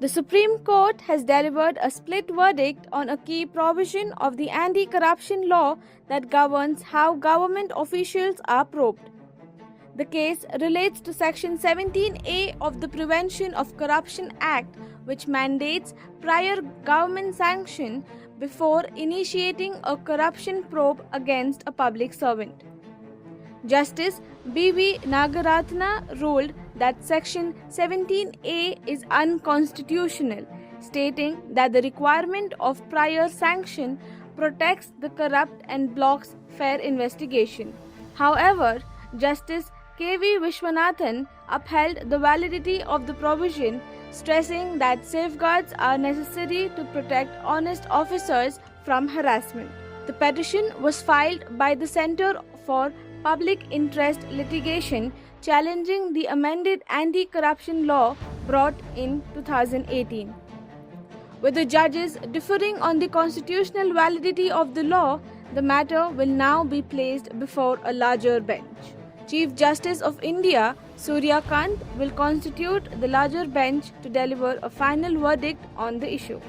The Supreme Court has delivered a split verdict on a key provision of the anti-corruption law that governs how government officials are probed. The case relates to Section 17A of the Prevention of Corruption Act, which mandates prior government sanction before initiating a corruption probe against a public servant. Justice B.V. Nagaratna ruled that Section 17A is unconstitutional, stating that the requirement of prior sanction protects the corrupt and blocks fair investigation. However, Justice K.V. Vishwanathan upheld the validity of the provision, stressing that safeguards are necessary to protect honest officers from harassment. The petition was filed by the Center for Public Interest Litigation, challenging the amended anti-corruption law brought in 2018. With the judges differing on the constitutional validity of the law, the matter will now be placed before a larger bench. Chief Justice of India, Surya Kant, will constitute the larger bench to deliver a final verdict on the issue.